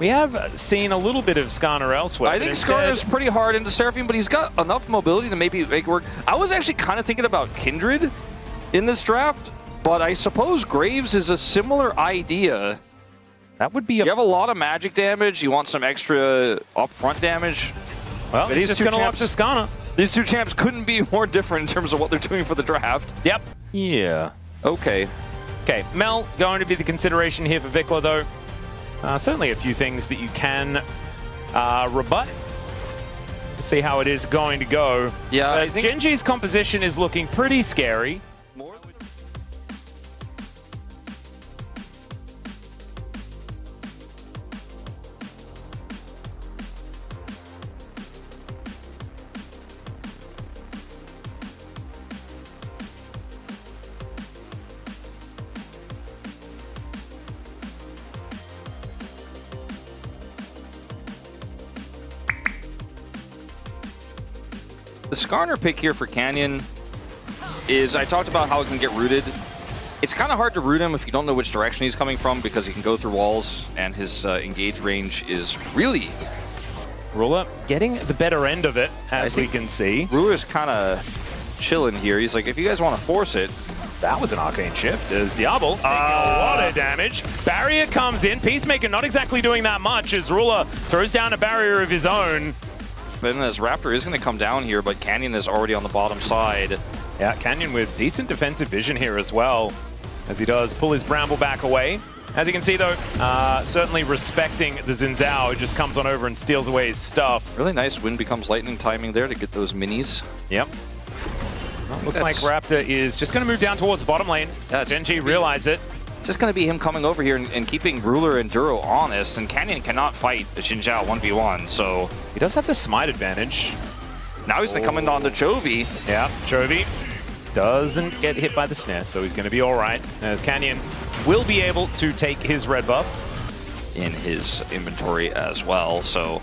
We have seen a little bit of Skarner elsewhere. I think Skarner's pretty hard into Seraphine, but he's got enough mobility to maybe make it work. I was actually kind of thinking about Kindred in this draft, but I suppose Graves is a similar idea. That would be You have a lot of magic damage. You want some extra upfront damage. Well, he's just going to lock to Skarner. These two champs couldn't be more different in terms of what they're doing for the draft. Yep. Yeah. Okay. Okay, Mel going to be the consideration here for Vikla, though. Certainly a few things that you can rebut. Let's see how it is going to go. Yeah, I think Gen.G's composition is looking pretty scary. The Skarner pick here for Canyon is, I talked about how it can get rooted. It's kind of hard to root him if you don't know which direction he's coming from because he can go through walls and his engage range is really... Ruler getting the better end of it, as we can see. Ruler's kind of chilling here. He's like, if you guys want to force it. That was an arcane shift as Diablo taking a lot of damage. Barrier comes in. Peacemaker not exactly doing that much as Ruler throws down a barrier of his own. But then this Raptor is going to come down here, but Canyon is already on the bottom side. Yeah, Canyon with decent defensive vision here as well, as he does pull his Bramble back away. As you can see, though, certainly respecting the Xin Zhao, who just comes on over and steals away his stuff. Really nice wind becomes lightning timing there to get those minis. Yep. Well, looks like Raptor is just going to move down towards the bottom lane. Yeah, Gen.G realize it. Just going to be him coming over here and keeping Ruler and Duro honest, and Canyon cannot fight the Xin Zhao 1v1, so... He does have the smite advantage. Now he's coming on to Chovy. Yeah, Chovy doesn't get hit by the snare, so he's going to be all right, as Canyon will be able to take his red buff in his inventory as well, so...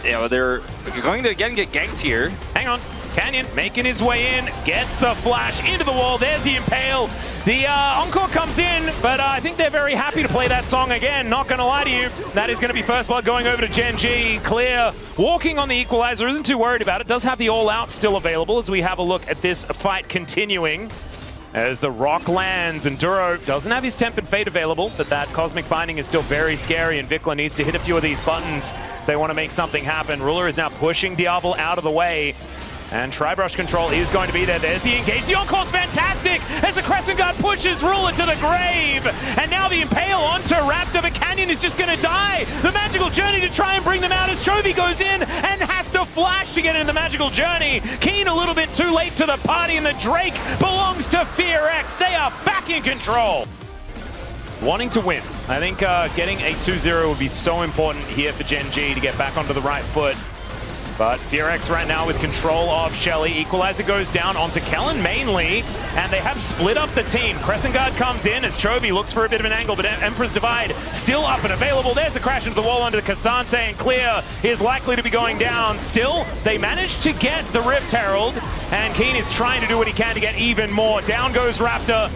Yeah, they're going to again get ganked here. Hang on. Canyon making his way in, gets the flash into the wall. There's the Impale. The Encore comes in, but I think they're very happy to play that song again. Not going to lie to you. That is going to be first blood going over to Gen.G. Clear, walking on the equalizer, isn't too worried about it. Does have the all-out still available as we have a look at this fight continuing. As the rock lands, and Duro doesn't have his Tempered Fate available, but that Cosmic Binding is still very scary, and Vikla needs to hit a few of these buttons if they want to make something happen. Ruler is now pushing Diablo out of the way. And Tri-Brush control is going to be there. There's the engage. The Encore's fantastic as the Crescent Guard pushes Ruler to the grave. And now the Impale onto Raptor. The Canyon is just going to die. The Magical Journey to try and bring them out as Chovy goes in and has to flash to get into the Magical Journey. Keen a little bit too late to the party, and the Drake belongs to FearX. They are back in control. Wanting to win. I think getting a 2-0 would be so important here for Gen.G to get back onto the right foot. But FearX right now with control of Shelly. Equalizer goes down onto Kellen mainly, and they have split up the team. Crescent Guard comes in as Chovy looks for a bit of an angle, but Emperor's Divide still up and available. There's the crash into the wall under the Cassante, and Clear is likely to be going down. Still, they managed to get the Rift Herald, and Keen is trying to do what he can to get even more. Down goes Raptor.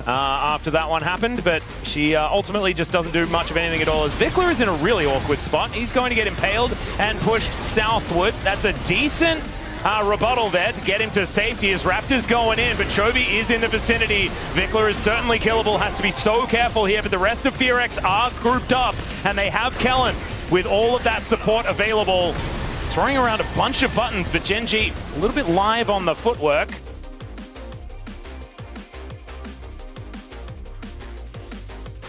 After that one happened, but she ultimately just doesn't do much of anything at all, as Vikla is in a really awkward spot. He's going to get impaled and pushed southward. That's a decent rebuttal there to get him to safety as Raptor's going in, but Chovy is in the vicinity. Vikla is certainly killable, has to be so careful here, but the rest of FearX are grouped up, and they have Kellen with all of that support available, throwing around a bunch of buttons, but Gen.G a little bit live on the footwork.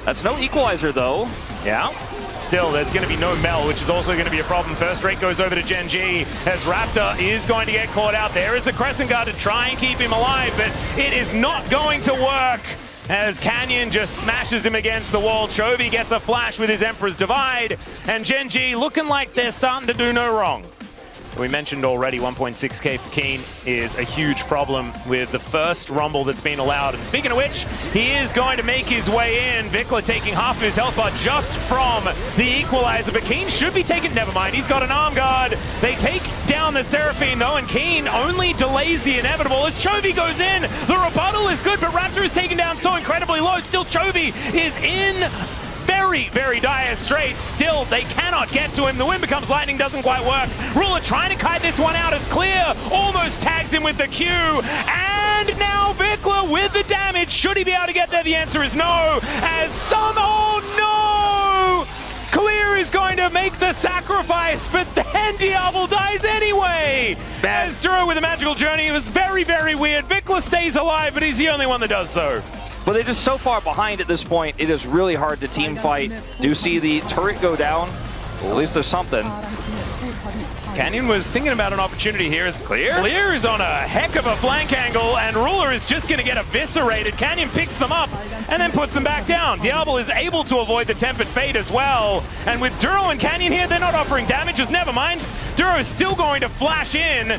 That's no equalizer, though. Yeah. Still, there's going to be no Mel, which is also going to be a problem. First rate goes over to Gen.G as Raptor is going to get caught out. There is the Crescent Guard to try and keep him alive, but it is not going to work as Canyon just smashes him against the wall. Chovy gets a flash with his Emperor's Divide, and Gen.G looking like they're starting to do no wrong. We mentioned already 1.6k for Keen is a huge problem with the first Rumble that's been allowed. And speaking of which, he is going to make his way in. Vikla taking half of his health bar just from the equalizer, but Keen should be taken. Never mind, he's got an arm guard. They take down the Seraphine though, and Keen only delays the inevitable as Chovy goes in. The rebuttal is good, but Raptor is taken down so incredibly low. Still, Chovy is in very, very dire straits. Still, they cannot get to him. The wind becomes lightning, doesn't quite work. Ruler trying to kite this one out as Clear almost tags him with the Q. And now Vikla with the damage. Should he be able to get there? The answer is no. As oh no! Clear is going to make the sacrifice, but then Diablo dies anyway. As Duro with a magical journey, it was very, very weird. Vikla stays alive, but he's the only one that does so. But they're just so far behind at this point, it is really hard to team fight. Do you see the turret go down? Well, at least there's something. Canyon was thinking about an opportunity here as Clear. Clear is on a heck of a flank angle, and Ruler is just going to get eviscerated. Canyon picks them up and then puts them back down. Diablo is able to avoid the Tempered Fate as well. And with Duro and Canyon here, they're not offering damages. Never mind. Duro is still going to flash in.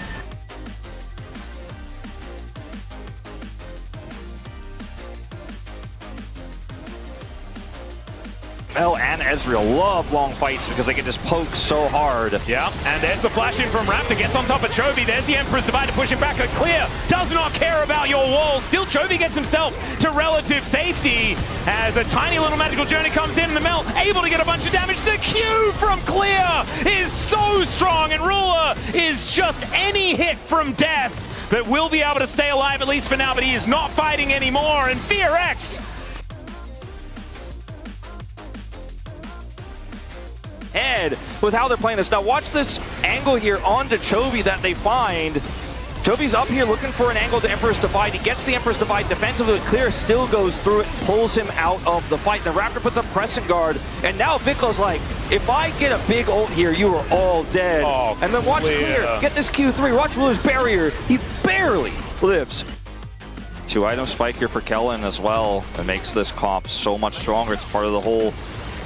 Mel and Ezreal love long fights because they can just poke so hard. Yeah, and there's the flash in from Raptor, gets on top of Chovy. There's the Emperor's Divide to push him back. But Clear does not care about your walls. Still, Chovy gets himself to relative safety as a tiny little magical journey comes in, and the Mel able to get a bunch of damage. The Q from Clear is so strong, and Ruler is just any hit from death, but will be able to stay alive at least for now, but he is not fighting anymore, and BFX head with how they're playing this. Now watch this angle here onto Chovy that they find. Chovy's up here looking for an angle to Emperor's Divide. He gets the Emperor's Divide defensively. Clear still goes through it, pulls him out of the fight. The Raptor puts up Crescent Guard, and now Vikla's like, if I get a big ult here, you are all dead. Oh, and then watch Clear get this Q3. Watch Ruler's barrier. He barely lives. 2-item spike here for Kellen as well. It makes this comp so much stronger. It's part of the whole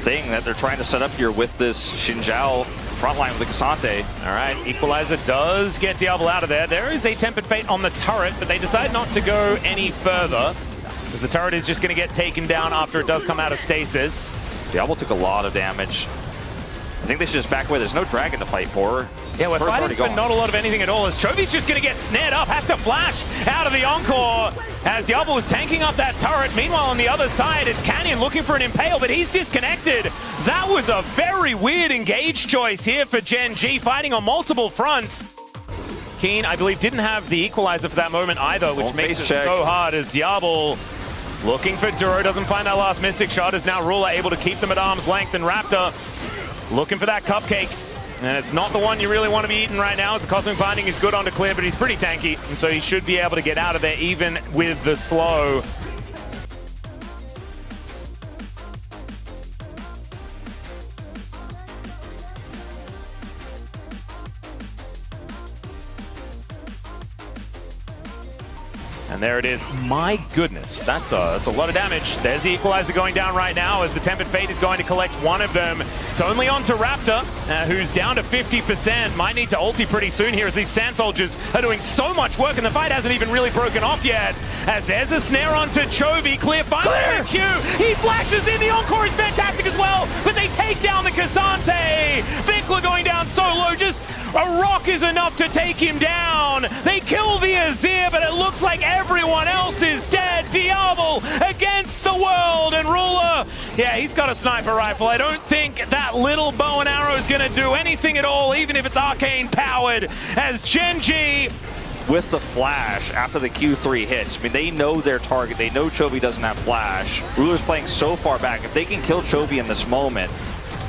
thing that they're trying to set up here with this Xinjiao frontline with the Cassante. All right, Equalizer does get Diablo out of there. There is a Tempered Fate on the turret, but they decide not to go any further, as the turret is just going to get taken down after it does come out of stasis. Diablo took a lot of damage. I think they should just back away. There's no dragon to fight for. Yeah, we're fighting for not a lot of anything at all, as Chovy's just going to get snared up, has to flash out of the Encore, as Diablo is tanking up that turret. Meanwhile, on the other side, it's Canyon looking for an Impale, but he's disconnected. That was a very weird engage choice here for Gen.G, fighting on multiple fronts. Keen, I believe, didn't have the Equalizer for that moment either, which makes it so hard, as Diablo looking for Duro, doesn't find that last Mystic Shot, as now Ruler able to keep them at arm's length, and Raptor looking for that cupcake. And it's not the one you really want to be eating right now, as the Cosmic Binding is good onto Clear, but he's pretty tanky, and so he should be able to get out of there even with the slow. And there it is. My goodness, that's a lot of damage. There's the Equalizer going down right now as the Tempered Fate is going to collect one of them. It's only on to Raptor, who's down to 50%. Might need to ulti pretty soon here as these Sand Soldiers are doing so much work, and the fight hasn't even really broken off yet. As there's a snare onto Chovy. Clear finally with Q. He flashes in. The Encore is fantastic as well, but they take down the Cassante. Vikla going down so low, just a rock is enough to take him down. They kill the Azir, but it looks like everyone else is dead. Diablo against the world, and Ruler, yeah, he's got a sniper rifle. I don't think that little bow and arrow is going to do anything at all, even if it's arcane powered, as Gen.G with the flash after the Q3 hits. I mean, they know their target. They know Chovy doesn't have flash. Ruler's playing so far back. If they can kill Chovy in this moment,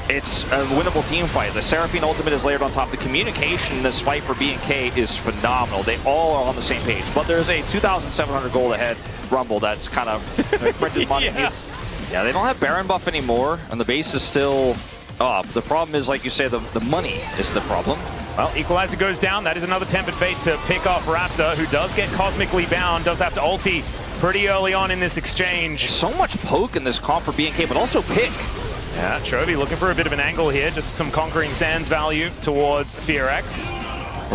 it's a winnable team fight. The Seraphine ultimate is layered on top. The communication in this fight for BNK is phenomenal. They all are on the same page. But there's a 2,700 gold ahead Rumble that's kind of printed money. Yeah, they don't have Baron buff anymore, and the base is still up. The problem is, like you say, the money is the problem. Well, Equalizer goes down. That is another Tempered Fate to pick off Raptor, who does get cosmically bound, does have to ulti pretty early on in this exchange. So much poke in this comp for BNK, but also pick. Yeah, Chovy looking for a bit of an angle here, just some Conquering Sands value towards BFX.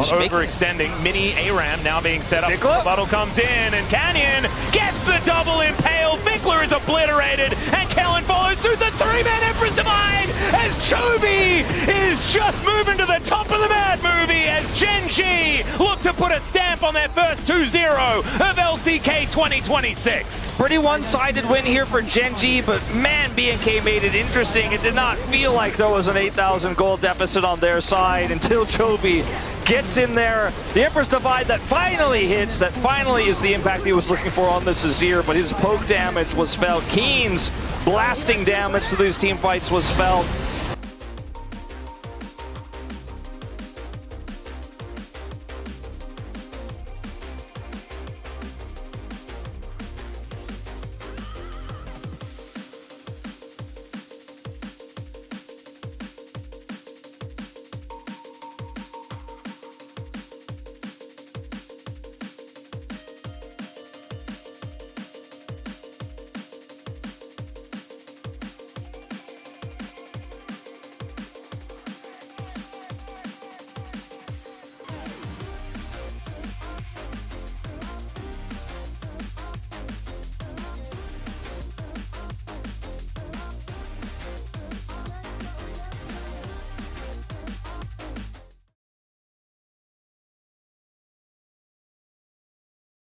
Overextending. Mini ARAM now being set up. Vikla? Rebuttal comes in, and Canyon gets the double impale. Vikla is obliterated, and Kellen follows through the three-man Empress Divide as Chovy is just moving to the top of the mad movie as Gen.G look to put a stamp on their first 2-0 of LCK 2026. Pretty one-sided win here for Gen.G, but man, BNK made it interesting. It did not feel like there was an 8,000 gold deficit on their side until Chovy gets in there. The Empress Divide that finally hits, that finally is the impact he was looking for on this Azir, but his poke damage was felt. Keen's blasting damage to these team fights was felt.